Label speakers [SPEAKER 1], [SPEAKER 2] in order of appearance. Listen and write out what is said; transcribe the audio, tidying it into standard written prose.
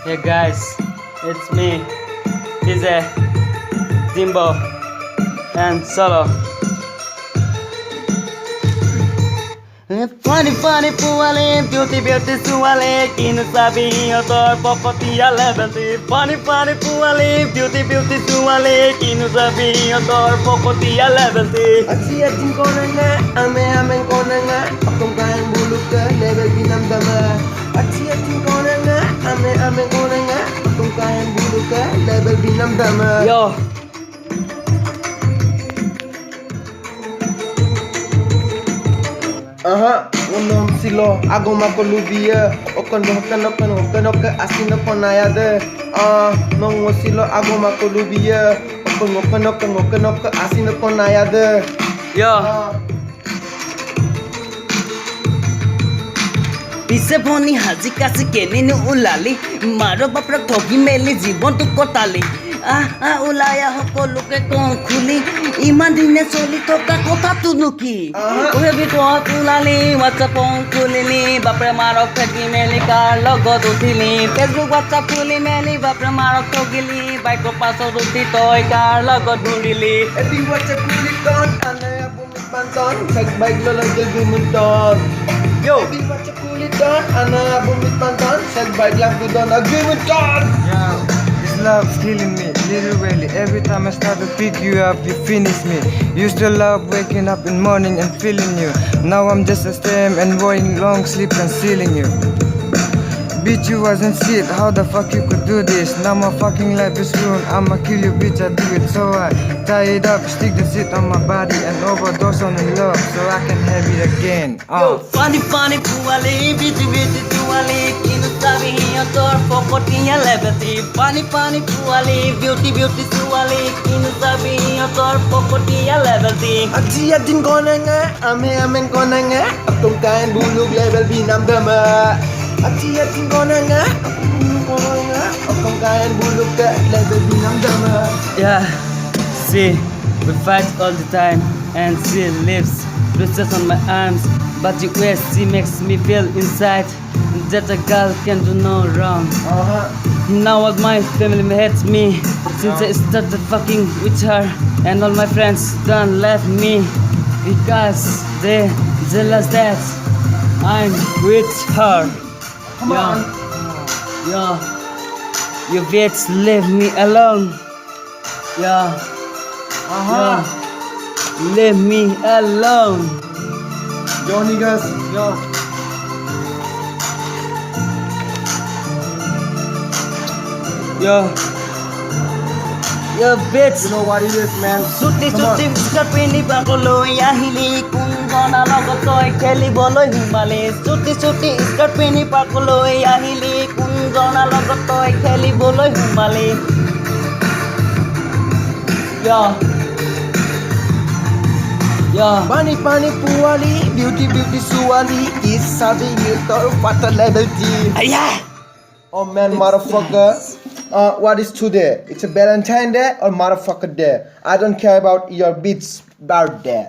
[SPEAKER 1] Hey guys, it's me, DJ Jimbo and Solo. Funny funny puale, beauty beauty suale, kinu sabi otor popotia levelti. Funny funny puale, beauty beauty suale, kinu sabi otor popotia levelti.
[SPEAKER 2] Aci acing konanga, ame konanga, akong kain bulu ke level binam dama. Aci acing konanga, ame konanga, akong kain bulu ke level binam dama.
[SPEAKER 1] Yo.
[SPEAKER 2] Unom silo, agong makolubia, okan asin ponaya de. Nong silo, agong makolubia, okan asin ponaya de.
[SPEAKER 1] Yo. পিছে ভনী হাজি কাছি কেনিনো ওলালি মাৰ বাপৰক ঠগি মেলি জীৱনটো কটালি ওলাই সকলোকে কওঁ খুলি ইমান দিনে চলি থকা কথাটোনো কি ভিতৰত ওলালি হোৱাটছআপ খুলিলি বাপৰে মাৰক ঠগি মেলি কাৰ লগত উঠিলি ফেচবুক হোৱাটছআপ খুলি মেলি বাপৰে মাৰক ঠগিলি বাইকৰ পাছত উঠি তই কাৰ লগত ঘূৰিলি
[SPEAKER 2] Ebi WhatsApp kuliton, anay bumit panton, sagbike lo lang gulgumuton.
[SPEAKER 1] Yo!
[SPEAKER 2] Ebi WhatsApp kuliton, anay bumit panton, sagbike lang gudon, agumuton.
[SPEAKER 3] Yeah, this love's killing me, literally. Every time I start to pick you up, you finish me. Used to love waking up in morning and feeling you. Now I'm just a stem and enjoying long sleep and stealing you. Bitch, you wasn't shit, how the fuck you could do this? Now my fucking life is ruined, I'ma kill you bitch, I do it so I tie it up, stick the shit on my body and overdose on the love so I can have it again.
[SPEAKER 1] Yo, funny funny puale, beauty beauty tuale, kinu sabi otor popotia levelti. Funny funny puale, beauty beauty tuale, kinu sabi otor popotia levelti.
[SPEAKER 2] Aci acing konanga, ame konanga, akong kain bulog level binam dama. Aci acing konanga, akong kain bulog ke level binam dama.
[SPEAKER 1] Yeah, see, we fight all the time and she lives bruises on my arms, but the way she makes me feel inside that a girl can do no wrong. Now all my family hates me since I started fucking with her, and all my friends done left me because they jealous that I'm with her.
[SPEAKER 2] Come on.
[SPEAKER 1] Yeah, you bitch leave me alone. Yeah, leave me alone.
[SPEAKER 2] Yo niggas, yo.
[SPEAKER 1] Yo bitch.
[SPEAKER 2] You know what it is, man.
[SPEAKER 1] Suti
[SPEAKER 2] Come on.
[SPEAKER 1] suti skirt pini pakului ahili kunjona লগত তই খেলিবলৈ Himali suti suti skirt pini pakului ahili kunjona লগত তই খেলিবলৈ Himali Yo
[SPEAKER 2] Pani puali, beauty suali, is sabi you tor pata level D.
[SPEAKER 1] yeah.
[SPEAKER 2] Oh man, motherfucker. What is today? It's a Valentine Day or motherfucker day? I don't care about your bitch birthday.